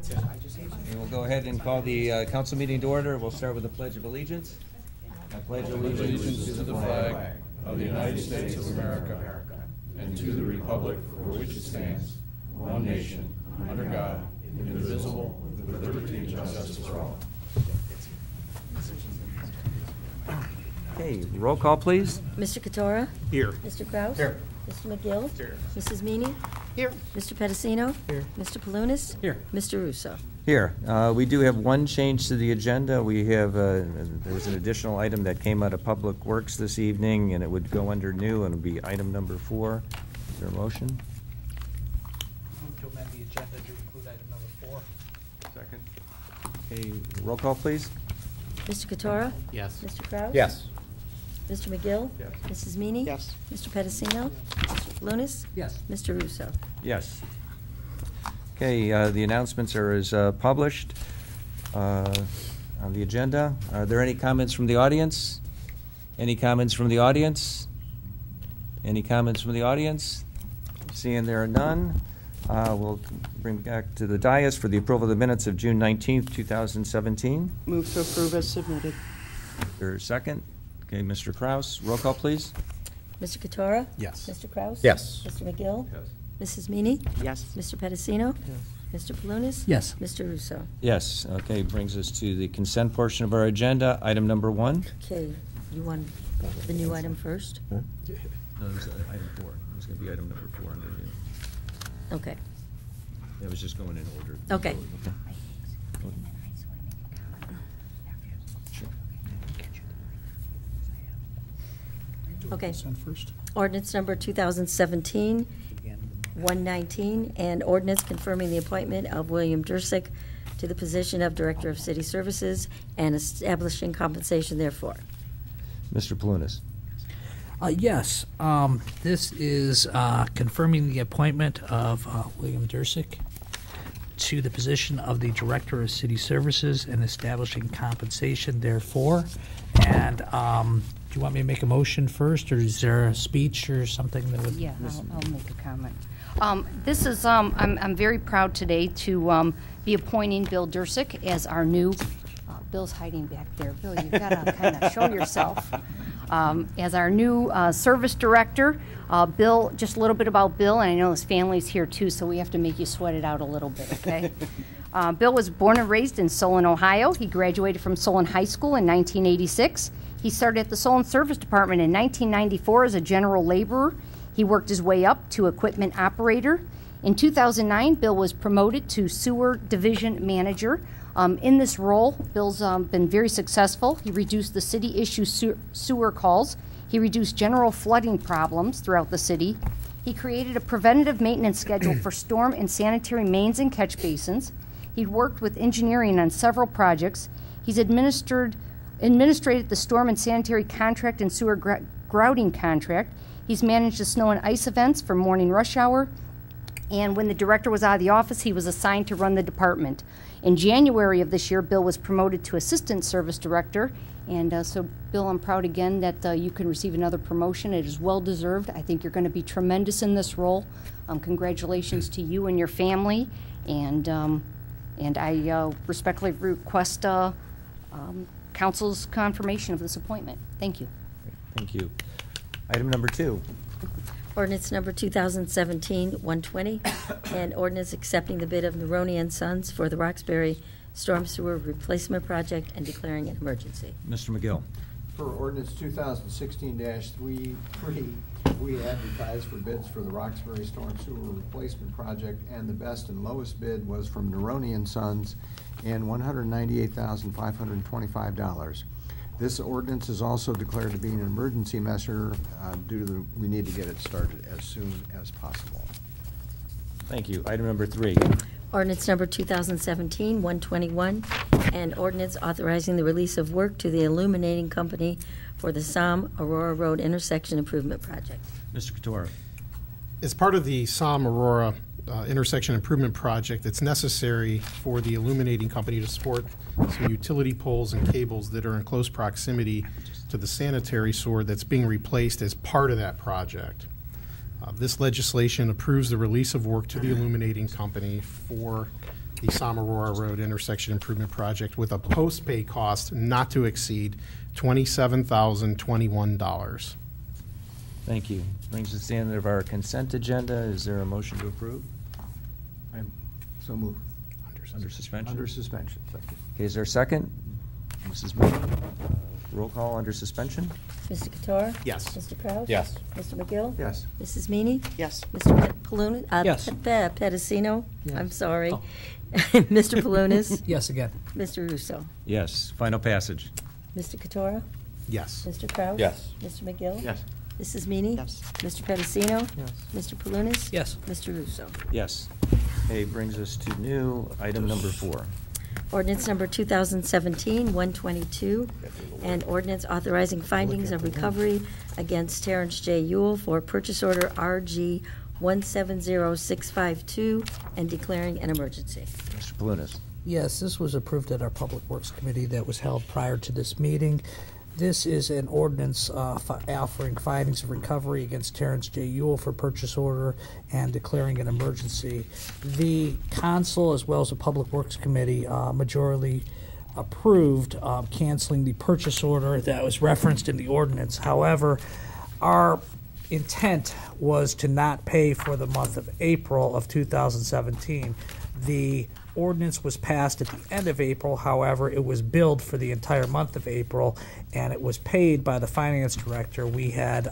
And we'll go ahead and call the council meeting to order. We'll start with the Pledge of Allegiance. I pledge allegiance to the flag of the United States of America and to the republic for which it stands, one nation, under God, indivisible, with liberty and justice for all. Okay, roll call, please. Mr. Katora? Here. Mr. Kraus? Here. Mr. McGill? Here. Mrs. Meany? Here. Mr. Pedicino? Here. Mr. Palunas? Here. Mr. Russo? Here. We do have one change to the agenda. We have, there was an additional item that came out of Public Works this evening, and it would go under new, and it would be item number 4. Is there a motion? Move to amend the agenda to include item number 4. Second. Okay, roll call, please. Mr. Katora? Yes. Mr. Kraus? Yes. Mr. McGill? Yes. Mrs. Meany? Yes. Mr. Pedicino? Mr. Palunas? Yes. Mr. Russo? Yes. Okay, the announcements are as published on the agenda. Are there any comments from the audience? Any comments from the audience? Any comments from the audience? Seeing there are none, we'll bring back to the dais for the approval of the minutes of June 19th, 2017. Move to approve as submitted. Is there a second? Okay, Mr. Kraus, roll call, please. Mr. Katora? Yes. Mr. Kraus? Yes. Mr. McGill? Yes. Mrs. Meany? Yes. Mr. Pedicino? Mr. Palunas? Yes. Mr. Russo? Yes, okay, brings us to the consent portion of our agenda. Item number 1. Okay, you want the new item first? No, it was item 4. It was going to be item number 4 under new. Okay. It was just going in order. Okay. Sure. Okay. Send first. Ordinance number 2017-119, and ordinance confirming the appointment of William Dursick to the position of Director of City Services and establishing compensation therefore. Mr. Palunas. Yes, this is confirming the appointment of William Dursick to the position of the Director of City Services and establishing compensation therefore. And do you want me to make a motion first, or is there a speech or something that would? Yeah, I'll make a comment. This is, I'm very proud today to be appointing Bill Dursick as our new, Bill's hiding back there. Bill, you've got to kind of show yourself. As our new service director. Bill, just a little bit about Bill, and I know his family's here too, so we have to make you sweat it out a little bit, okay? Bill was born and raised in Solon, Ohio. He graduated from Solon High School in 1986. He started at the Solon Service Department in 1994 as a general laborer. He worked his way up to equipment operator. In 2009, Bill was promoted to sewer division manager. In this role, Bill's been very successful. He reduced the city issue sewer calls. He reduced general flooding problems throughout the city. He created a preventative maintenance schedule for storm and sanitary mains and catch basins. He worked with engineering on several projects. He's administrated the storm and sanitary contract and sewer grouting contract. He's managed the snow and ice events for morning rush hour. And when the director was out of the office, he was assigned to run the department. In January of this year, Bill was promoted to assistant service director. And so, Bill, I'm proud again that you can receive another promotion. It is well-deserved. I think you're going to be tremendous in this role. Congratulations to you and your family. And I respectfully request council's confirmation of this appointment. Thank you. Thank you. Item number 2. Ordinance number 2017-120, and ordinance accepting the bid of Neroni & Sons for the Roxbury Storm Sewer Replacement Project and declaring an emergency. Mr. McGill. For ordinance 2016-33, we advertised for bids for the Roxbury Storm Sewer Replacement Project, and the best and lowest bid was from Neroni & Sons and $198,525. This ordinance is also declared to be an emergency measure due to we need to get it started as soon as possible. Thank you. Item number 3. Ordinance number 2017-121, and ordinance authorizing the release of work to the illuminating company for the Som Aurora Road intersection improvement project. Mr. Katora. As part of the Som Aurora intersection improvement project, it's necessary for the illuminating company to support some utility poles and cables that are in close proximity to the sanitary sewer that's being replaced as part of that project. This legislation approves the release of work to the illuminating company for the Som Aurora Road intersection improvement project with a post-pay cost not to exceed $27,021. Thank you. Brings us to the end of our consent agenda. Is there a motion to approve? So move. Under suspension? Under suspension, second. Okay, is there a second? Mrs. Mooney, roll call under suspension? Mr. Katora? Yes. Mr. Kraus? Yes. Mr. McGill? Yes. Mrs. Meany? Yes. Mr. Palunas? Yes. Pedicino? Yes. I'm sorry. Oh. Mr. Palunas? Yes again. Mr. Russo? Yes. Final passage. Mr. Katora? Yes. Mr. Kraus? Yes. Mr. McGill? Yes. Mrs. Meany? Yes. Mr. Pedicino? Yes. Mr. Palunas? Yes. Mr. Russo? Yes. Okay, brings us to new item number 4. Ordinance number 2017-122, and ordinance authorizing findings of recovery against Terrence J. Yule for purchase order RG 170652 and declaring an emergency. Mr. Palunas. Yes, this was approved at our Public Works Committee that was held prior to this meeting. This is an ordinance offering findings of recovery against Terrence J. Yule for purchase order and declaring an emergency. The council, as well as the Public Works Committee, majority approved canceling the purchase order that was referenced in the ordinance. However, our intent was to not pay for the month of April of 2017. The ordinance was passed at the end of April. However, it was billed for the entire month of April, and it was paid by the finance director. We had,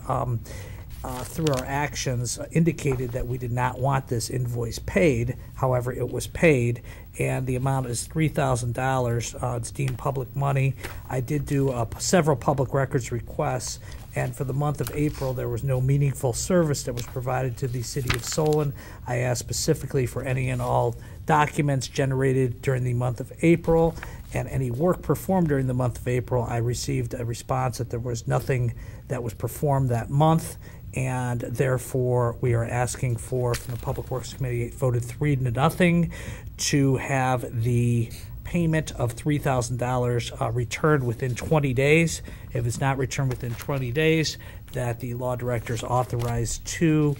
through our actions, indicated that we did not want this invoice paid. However, it was paid, and the amount is $3,000. It's deemed public money. I did do several public records requests, and for the month of April, there was no meaningful service that was provided to the city of Solon. I asked specifically for any and all documents generated during the month of April and any work performed during the month of April. I received a response that there was nothing that was performed that month, and therefore we are asking for, from the Public Works Committee, it voted 3-0, to have the payment of $3,000 returned within 20 days. If it's not returned within 20 days, that the law director is authorized to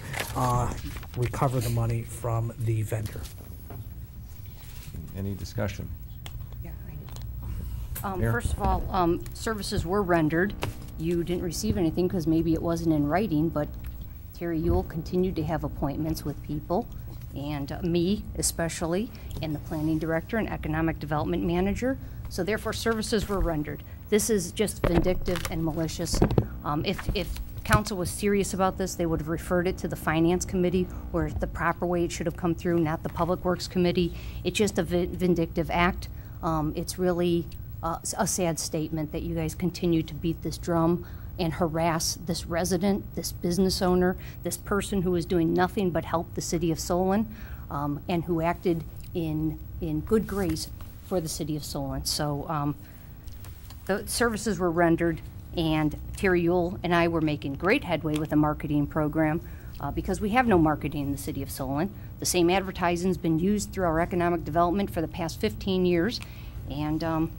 recover the money from the vendor. Any discussion? Yeah, I did. Mayor? First of all, services were rendered. You didn't receive anything because maybe it wasn't in writing, but Terry Yule continued to have appointments with people, and me especially, and the planning director and economic development manager. So therefore, services were rendered. This is just vindictive and malicious. If council was serious about this, they would have referred it to the finance committee, where the proper way it should have come through, not the public works committee. It's just a vindictive act. It's really a sad statement that you guys continue to beat this drum and harass this resident, this business owner, this person who is doing nothing but help the city of Solon, and who acted in good grace for the city of Solon. So the services were rendered, and Terry Yule and I were making great headway with a marketing program because we have no marketing in the city of Solon. The same advertising's been used through our economic development for the past 15 years, and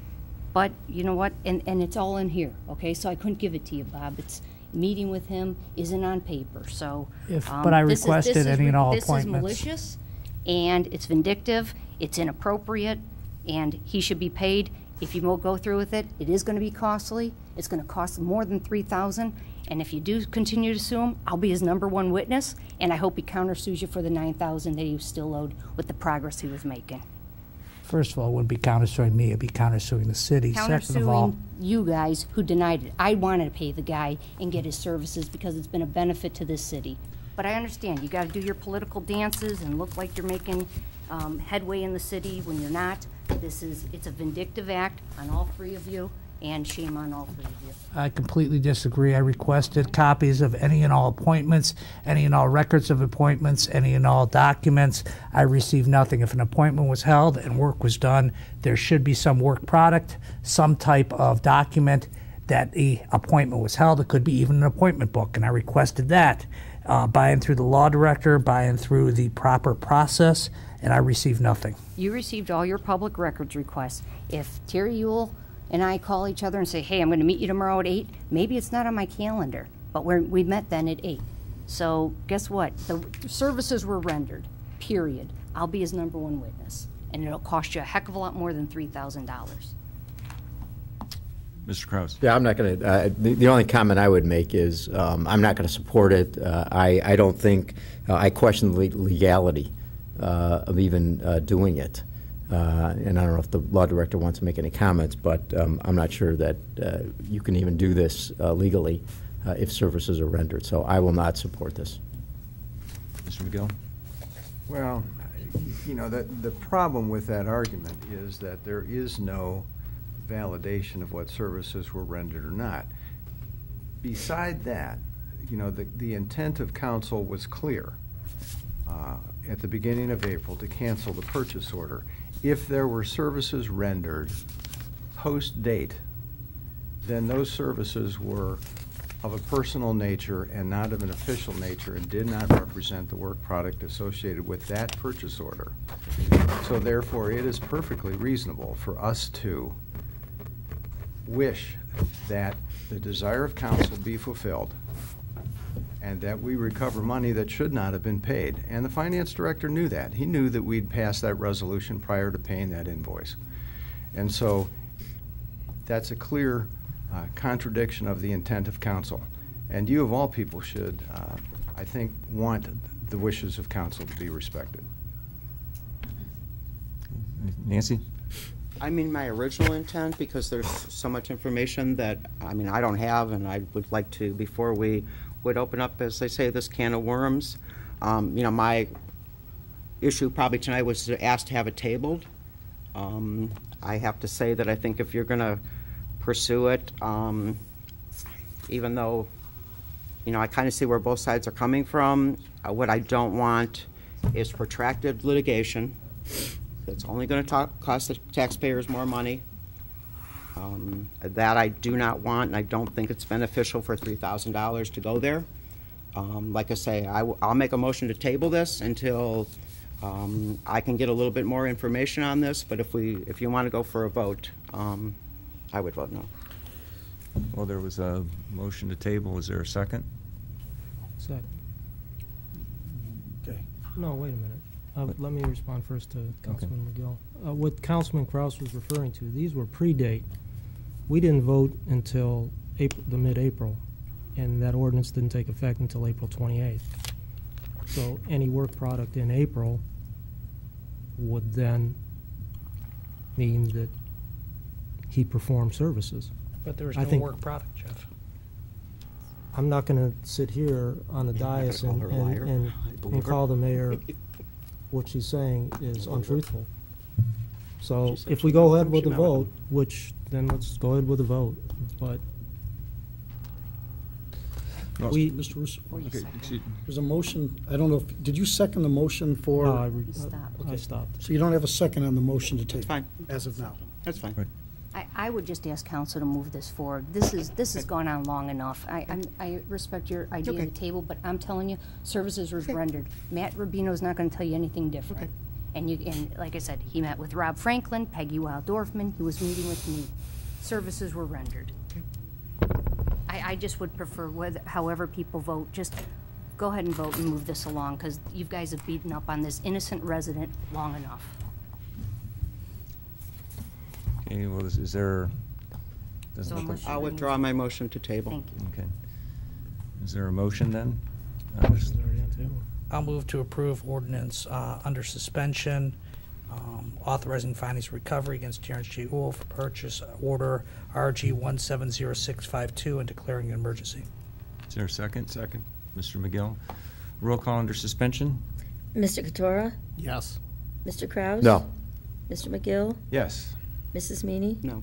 but you know what? And it's all in here, okay? So I couldn't give it to you, Bob. It's meeting with him isn't on paper, so. But I requested any and all appointments. This is malicious, and it's vindictive, it's inappropriate, and he should be paid. If you won't go through with it, it is gonna be costly. It's gonna cost more than $3,000, and if you do continue to sue him, I'll be his #1 witness, and I hope he countersues you for the $9,000 that he was still owed with the progress he was making. First of all, it wouldn't be countersuing me, it'd be countersuing the city. Second of all, Countersuing you guys who denied it. I wanted to pay the guy and get his services because it's been a benefit to this city. But I understand, you gotta do your political dances and look like you're making headway in the city when you're not. It's a vindictive act on all 3 of you, and shame on all 3 of you. I completely disagree. I requested copies of any and all appointments, any and all records of appointments, any and all documents. I received nothing. If an appointment was held and work was done, there should be some work product, some type of document that the appointment was held. It could be even an appointment book, and I requested that by and through the law director, by and through the proper process, and I received nothing. You received all your public records requests. If Terry Yule and I call each other and say, hey, I'm going to meet you tomorrow at 8, maybe it's not on my calendar, but we met then at 8. So guess what? The services were rendered, period. I'll be his #1 witness. and it'll cost you a heck of a lot more than $3,000. Mr. Kraus? Yeah, I'm not going to, the only comment I would make is I'm not going to support it. I don't think, I question the legality of even doing it. And I don't know if the law director wants to make any comments, but I'm not sure that you can even do this legally if services are rendered. So I will not support this. Mr. McGill? Well, you know, the problem with that argument is that there is no validation of what services were rendered or not. Beside that, you know, the intent of council was clear at the beginning of April to cancel the purchase order. If there were services rendered post-date, then those services were of a personal nature and not of an official nature and did not represent the work product associated with that purchase order. So therefore, it is perfectly reasonable for us to wish that the desire of council be fulfilled and that we recover money that should not have been paid. And the finance director knew that. He knew that we'd passed that resolution prior to paying that invoice. And so that's a clear contradiction of the intent of council. And you of all people should, I think, want the wishes of council to be respected. Nancy? I mean, my original intent, because there's so much information that, I mean, I don't have, and I would like to, before we would open up, as they say, this can of worms, you know, my issue probably tonight was to ask to have it tabled. I have to say that I think if you're going to pursue it, even though, you know, I kind of see where both sides are coming from, what I don't want is protracted litigation. It's only going to cost the taxpayers more money. That I do not want, and I don't think it's beneficial for $3,000 to go there. Like I say, I'll make a motion to table this until I can get a little bit more information on this, but if you want to go for a vote, I would vote no. Well, there was a motion to table. Is there a second? Second. Okay. No, wait a minute. Let me respond first to Councilman McGill. What Councilman Kraus was referring to, these were pre-date. We didn't vote until the mid-April, and that ordinance didn't take effect until April 28th. So any work product in April would then mean that he performed services. But there was I no think- work product, Jeff. I'm not going to sit here on the dais call her a liar. I believe and her. call the mayor what she's saying is untruthful. So She said if she we go met ahead him, with she the met with vote, him. which then let's go ahead with the vote, but we, Mr. Russo, Okay, excuse- there's a motion, I don't know, Oh, did you second the motion for, I stopped. so you don't have a second on the motion to That's take fine. as of now? That's fine. Right. I would just ask council to move this forward. This has gone on long enough. I respect your idea of Okay. the table, but I'm telling you, services were rendered. Matt Rubino's not gonna tell you anything different. And like I said, he met with Rob Franklin, Peggy Wild-Dorfman, he was meeting with me. Services were rendered. I just would prefer, however people vote, just go ahead and vote and move this along, because you guys have beaten up on this innocent resident long enough. Okay, well, is there, doesn't So look unless like, you- I'll withdraw my motion to table. Thank you. okay. Is there a motion then? Motion's already on the table. I'll move to approve ordinance under suspension, authorizing findings recovery against Terrence J. Uhl for purchase order RG 170652 and declaring an emergency. Is there a second? Second. Mr. McGill. Roll call under suspension? Mr. Katora? Yes. Mr. Kraus? No. Mr. McGill? Yes. Mrs. Meany? No.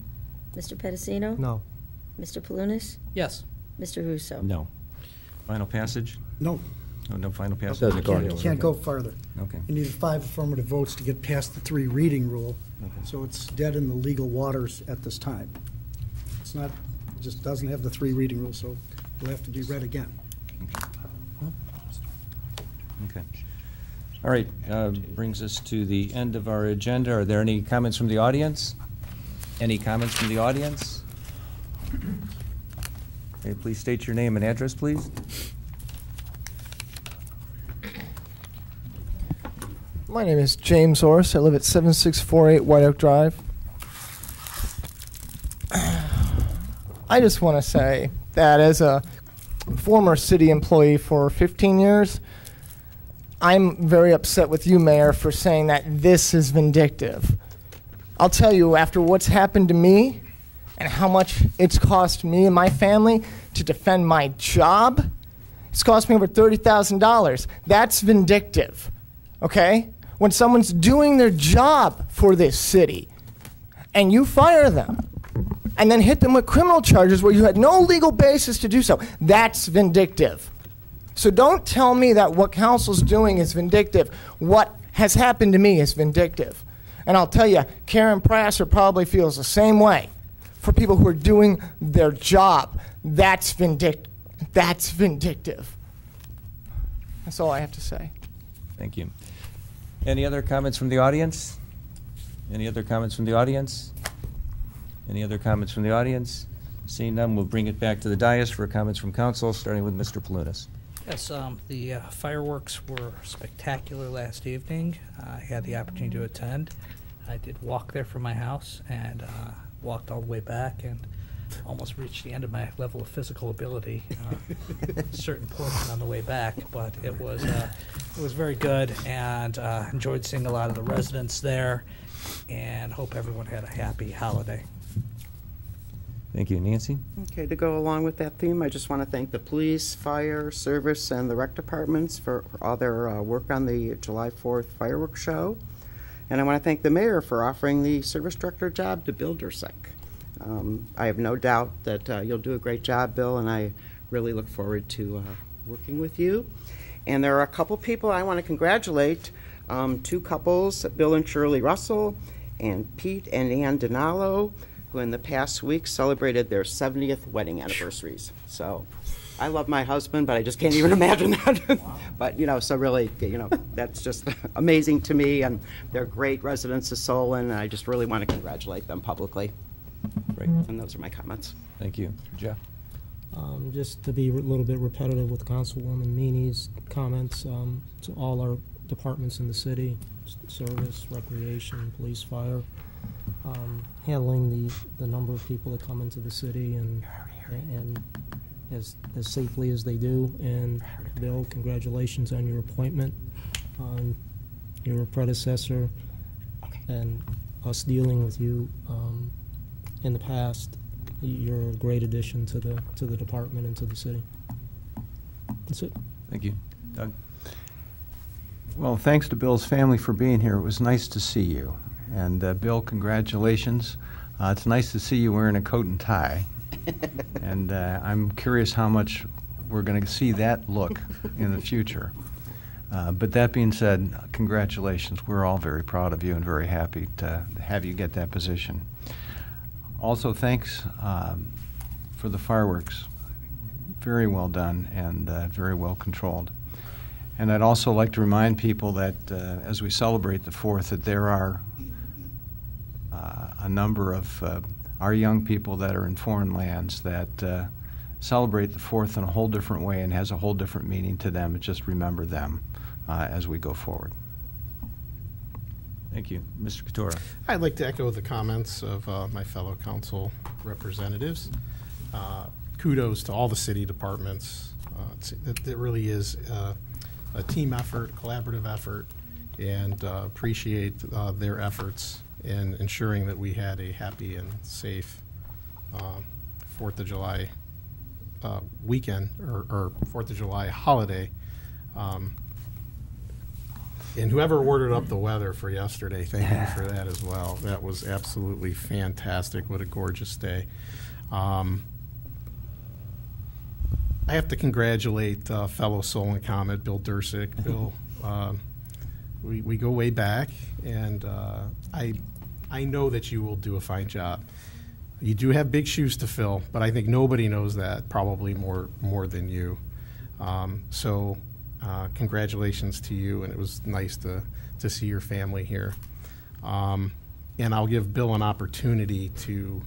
Mr. Pedicino? No. Mr. Palunas? Yes. Mr. Russo? No. Final passage? No, No final passage? Doesn't go can't, anywhere. can't go farther. Okay. You need 5 affirmative votes to get past the 3 reading rule, so it's dead in the legal waters at this time. It's not, it just doesn't have the 3 reading rule, so it'll have to be read again. Okay. All right, brings us to the end of our agenda. Are there any comments from the audience? Any comments from the audience? Okay, please state your name and address, please. My name is James Orris. I live at 7648 White Oak Drive. I just want to say that as a former city employee for 15 years, I'm very upset with you, Mayor, for saying that this is vindictive. I'll tell you, after what's happened to me and how much it's cost me and my family to defend my job, it's cost me over $30,000. That's vindictive, okay? When someone's doing their job for this city and you fire them and then hit them with criminal charges where you had no legal basis to do so, that's vindictive. So don't tell me that what council's doing is vindictive. What has happened to me is vindictive. And I'll tell you, Karen Prasser probably feels the same way for people who are doing their job. That's vindictive. That's vindictive. That's all I have to say. Thank you. Any other comments from the audience? Any other comments from the audience? Any other comments from the audience? Seeing none, we'll bring it back to the dais for comments from council, starting with Mr. Palunas. Yes, the fireworks were spectacular last evening. I had the opportunity to attend. I did walk there from my house and walked all the way back and almost reached the end of my level of physical ability, certain portion on the way back, but it was very good, and enjoyed seeing a lot of the residents there, and hope everyone had a happy holiday. Thank you. Nancy? Okay, to go along with that theme, I just want to thank the police, fire, service, and the rec departments for all their work on the July 4th fireworks show. And I want to thank the mayor for offering the service director job to Bill Dursick. I have no doubt that you'll do a great job, Bill, and I really look forward to working with you. And there are a couple people I want to congratulate, two couples, Bill and Shirley Russell, and Pete and Ann Donalo, who in the past week celebrated their 70th wedding anniversaries. So I love my husband, but I just can't even imagine that. But, so really, that's just amazing to me, and they're great residents of Solon, and I just really want to congratulate them publicly. Great. And those are my comments. Thank you. Jeff? Just to be a little bit repetitive with Councilwoman Meany's comments, to all our departments in the city, service, recreation, police, fire, handling the number of people that come into the city and as safely as they do. And Bill, congratulations on your appointment, on your predecessor, and us dealing with you in the past. You're a great addition to the department and to the city. That's it. Thank you. Doug? Well, thanks to Bill's family for being here. It was nice to see you. And Bill, congratulations. It's nice to see you wearing a coat and tie. And I'm curious how much we're going to see that look in the future. But that being said, congratulations. We're all very proud of you and very happy to have you get that position. Also, thanks for the fireworks. Very well done and very well controlled. And I'd also like to remind people that as we celebrate the 4th, that there are a number of our young people that are in foreign lands that celebrate the 4th in a whole different way and has a whole different meaning to them. And just remember them as we go forward. Thank you. Mr. Katora? I'd like to echo the comments of my fellow council representatives. Kudos to all the city departments. It really is a team effort, collaborative effort, and appreciate their efforts in ensuring that we had a happy and safe 4th of July weekend, or 4th of July holiday. And whoever ordered up the weather for yesterday, thank you for that as well. That was absolutely fantastic. What a gorgeous day. I have to congratulate fellow Solon Comet, Bill Dursick. Bill, we go way back, and I know that you will do a fine job. You do have big shoes to fill, but I think nobody knows that probably more than you. Congratulations to you, and it was nice to see your family here. And I'll give Bill an opportunity to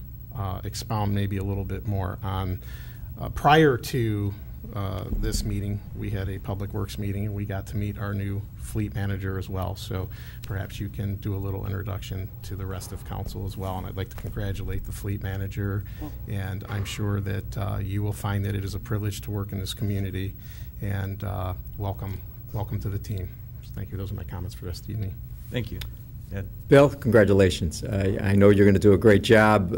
expound maybe a little bit more on prior to this meeting, we had a Public Works meeting, and we got to meet our new fleet manager as well. So perhaps you can do a little introduction to the rest of council as well. And I'd like to congratulate the fleet manager, and I'm sure that you will find that it is a privilege to work in this community. And welcome to the team. Thank you. Those are my comments for the rest of the evening. Thank you. Ed? Bill, congratulations. I know you're going to do a great job.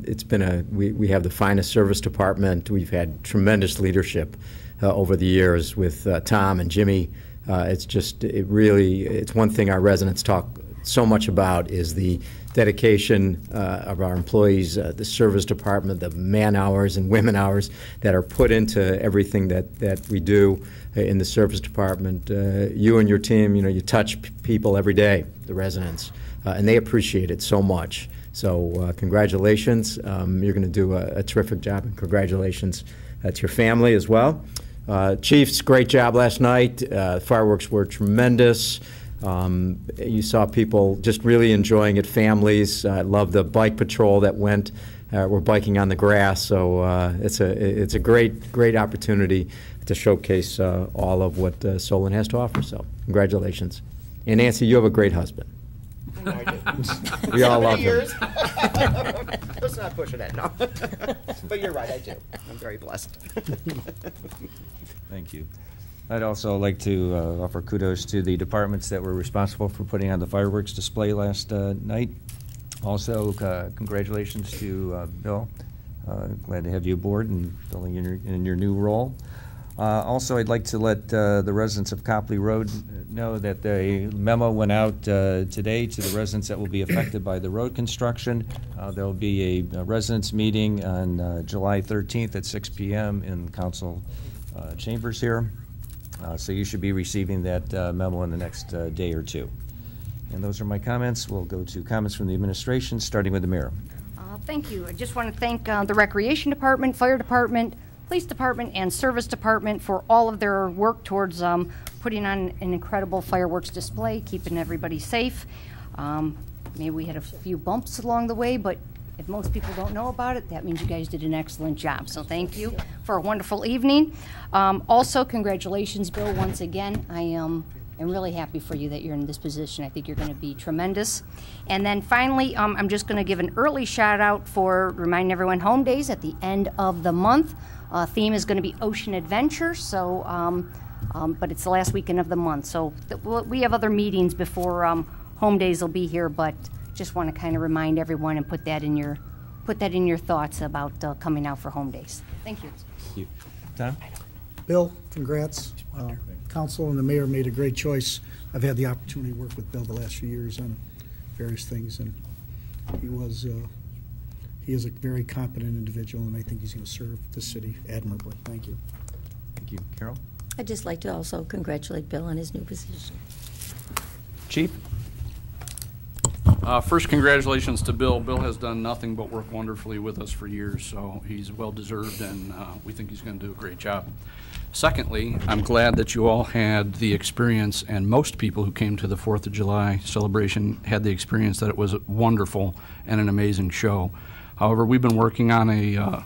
It's been we have the finest service department. We've had tremendous leadership over the years with Tom and Jimmy. It's one thing our residents talk so much about is the dedication of our employees, the service department, the man hours and women hours that are put into everything that we do in the service department. You and your team, you touch people every day, the residents, and they appreciate it so much. So congratulations. You're going to do a terrific job, and congratulations to your family as well. Chiefs, great job last night. Fireworks were tremendous. You saw people just really enjoying it, families. I love the bike patrol that went. We're biking on the grass, so it's a great opportunity to showcase all of what Solon has to offer. So congratulations. And Nancy, you have a great husband. No, I did. We all love him. Let's not push it at no. But you're right, I do. I'm very blessed. Thank you. I'd also like to offer kudos to the departments that were responsible for putting on the fireworks display last night. Also, congratulations to Bill. Glad to have you aboard and filling in your new role. Also, I'd like to let the residents of Copley Road know that a memo went out today to the residents that will be affected by the road construction. There will be a residents meeting on July 13th at 6 p.m. in council chambers here. So you should be receiving that memo in the next day or two. And those are my comments. We'll go to comments from the administration, starting with the mayor. Thank you. I just want to thank the Recreation Department, Fire Department, Police Department, and Service Department for all of their work towards putting on an incredible fireworks display, keeping everybody safe. Maybe we had a few bumps along the way, but if most people don't know about it, that means you guys did an excellent job. So thank you for a wonderful evening. Also, congratulations, Bill, once again. I am really happy for you that you're in this position. I think you're going to be tremendous. And then finally, I'm just going to give an early shout out for reminding everyone Home Days at the end of the month. Theme is going to be Ocean Adventure, so but it's the last weekend of the month. So we have other meetings before Home Days will be here, but just want to kind of remind everyone and put that in your thoughts about coming out for Home Days. Thank you. Thank you. Tom? Bill, congrats. Council and the mayor made a great choice. I've had the opportunity to work with Bill the last few years on various things, and he is a very competent individual, and I think he's going to serve the city admirably. Thank you. Thank you. Carol? I'd just like to also congratulate Bill on his new position. Chief? First, congratulations to Bill. Bill has done nothing but work wonderfully with us for years, so he's well-deserved, and we think he's going to do a great job. Secondly, I'm glad that you all had the experience, and most people who came to the 4th of July celebration had the experience that it was wonderful and an amazing show. However, we've been working on a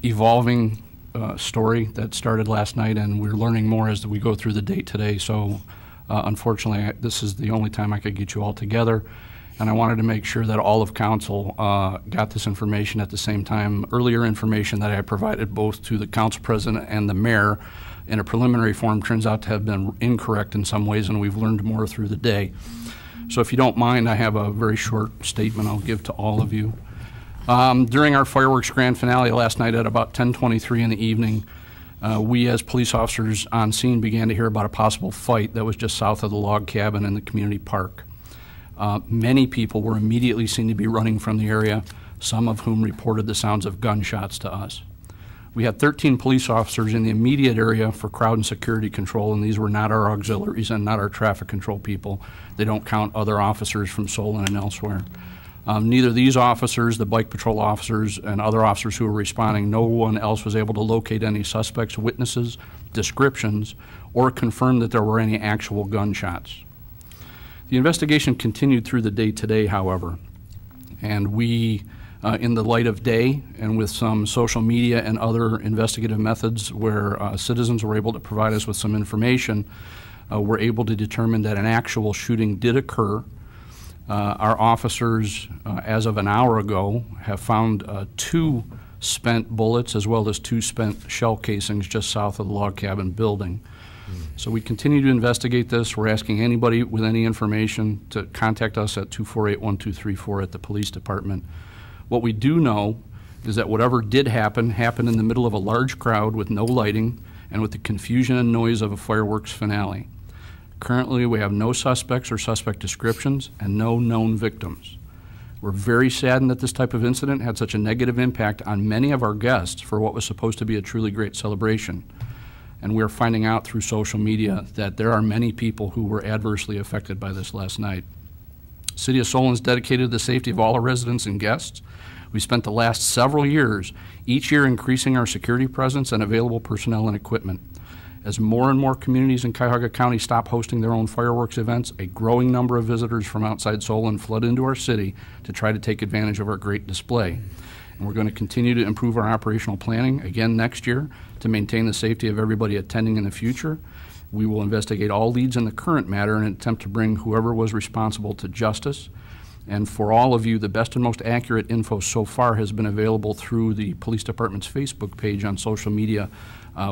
evolving story that started last night, and we're learning more as we go through the date today. So unfortunately, this is the only time I could get you all together, and I wanted to make sure that all of council got this information at the same time. Earlier information that I provided both to the council president and the mayor in a preliminary form turns out to have been incorrect in some ways, and we've learned more through the day. So if you don't mind, I have a very short statement I'll give to all of you. During our fireworks grand finale last night at about 10:23 in the evening, we as police officers on scene began to hear about a possible fight that was just south of the log cabin in the community park. Many people were immediately seen to be running from the area, some of whom reported the sounds of gunshots to us. We had 13 police officers in the immediate area for crowd and security control, and these were not our auxiliaries and not our traffic control people. They don't count other officers from Solon and elsewhere. Neither these officers, the bike patrol officers, and other officers who were responding, no one else was able to locate any suspects, witnesses, descriptions, or confirm that there were any actual gunshots. The investigation continued through the day today, however, and we in the light of day and with some social media and other investigative methods where citizens were able to provide us with some information, we're able to determine that an actual shooting did occur. Our officers, as of an hour ago, have found 2 spent bullets as well as 2 spent shell casings just south of the log cabin building. So we continue to investigate this. We're asking anybody with any information to contact us at 248-1234 at the police department. What we do know is that whatever did happen happened in the middle of a large crowd with no lighting and with the confusion and noise of a fireworks finale. Currently, we have no suspects or suspect descriptions and no known victims. We're very saddened that this type of incident had such a negative impact on many of our guests for what was supposed to be a truly great celebration. And we are finding out through social media that there are many people who were adversely affected by this last night. City of Solon is dedicated to the safety of all our residents and guests. We spent the last several years, each year increasing our security presence and available personnel and equipment. As more and more communities in Cuyahoga County stop hosting their own fireworks events, a growing number of visitors from outside Solon flood into our city to try to take advantage of our great display. And we're going to continue to improve our operational planning again next year to maintain the safety of everybody attending in the future. We will investigate all leads in the current matter in an attempt to bring whoever was responsible to justice. And for all of you, the best and most accurate info so far has been available through the police department's Facebook page on social media.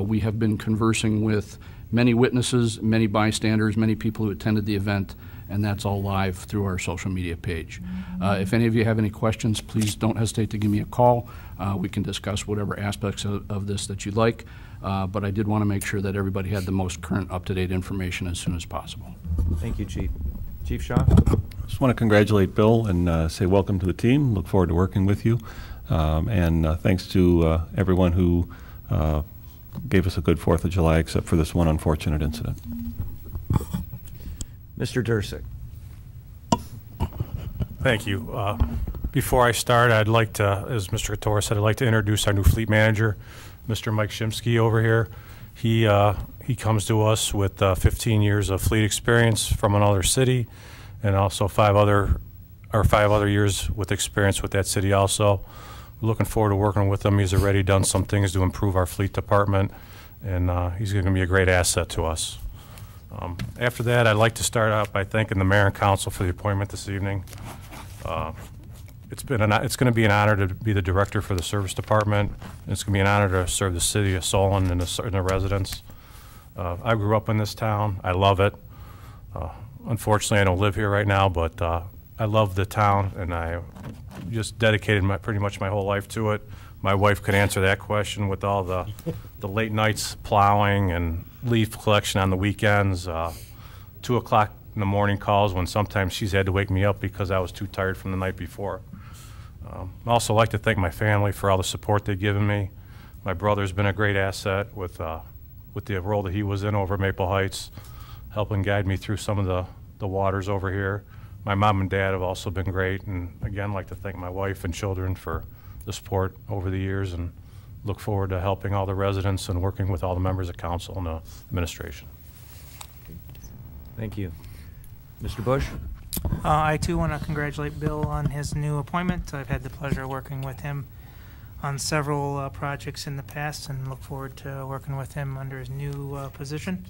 We have been conversing with many witnesses, many bystanders, many people who attended the event, and that's all live through our social media page. If any of you have any questions, please don't hesitate to give me a call. We can discuss whatever aspects of this that you'd like, but I did want to make sure that everybody had the most current, up-to-date information as soon as possible. Thank you, Chief. Chief Shaw? Just want to congratulate Bill and say welcome to the team. Look forward to working with you. And thanks to everyone who gave us a good 4th of July, except for this one unfortunate incident. Mr. Dursick. Thank you. Before I start, I'd like to, as Mr. Couture said, I'd like to introduce our new fleet manager, Mr. Mike Shimsky over here. He comes to us with 15 years of fleet experience from another city, and also 5 other years with experience with that city also. We're looking forward to working with him. He's already done some things to improve our fleet department, and he's going to be a great asset to us. After that, I'd like to start out by thanking the mayor and council for the appointment this evening. It's going to be an honor to be the director for the service department, and it's going to be an honor to serve the city of Solon and the residents. I grew up in this town. I love it. Unfortunately, I don't live here right now, but I love the town, and I just dedicated pretty much my whole life to it. My wife could answer that question with all the late nights plowing and leaf collection on the weekends, 2 o'clock in the morning calls when sometimes she's had to wake me up because I was too tired from the night before. I also like to thank my family for all the support they've given me. My brother's been a great asset with the role that he was in over Maple Heights, helping guide me through some of the waters over here. My mom and dad have also been great, and again, I'd like to thank my wife and children for the support over the years, and look forward to helping all the residents and working with all the members of council and the administration. Thank you. Mr. Bush? I too want to congratulate Bill on his new appointment. I've had the pleasure of working with him on several projects in the past, and look forward to working with him under his new position.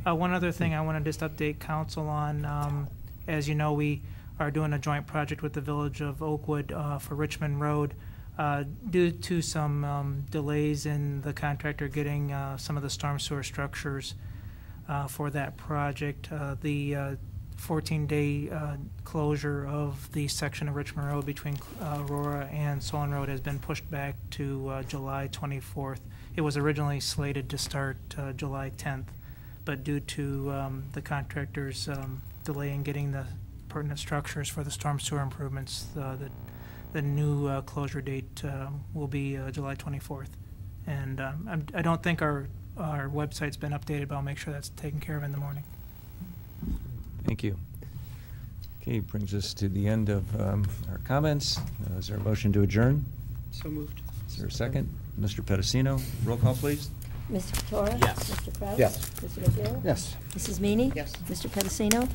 One other thing I want to just update council on, as you know, we are doing a joint project with the Village of Oakwood for Richmond Road. Due to some delays in the contractor getting some of the storm sewer structures for that project, the 14-day closure of the section of Richmond Road between Aurora and Solon Road has been pushed back to July 24th. It was originally slated to start July 10th, but due to the contractor's delay in getting the pertinent structures for the storm sewer improvements, the new closure date will be July 24th. And I don't think our website's been updated, but I'll make sure that's taken care of in the morning. Thank you. Okay, brings us to the end of our comments. Is there a motion to adjourn? So moved. Is there a second? Mr. Pedicino, roll call, please. Mr. Couture? Yes. Mr. Kraus? Yes. Mr. McGill? Yes. Mrs. Meany? Yes. Mr. Pedicino?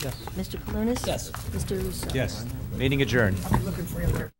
Yes. Mr. Palunas? Yes. Mr. Russo? Yes. Meeting adjourned. Looking for you there.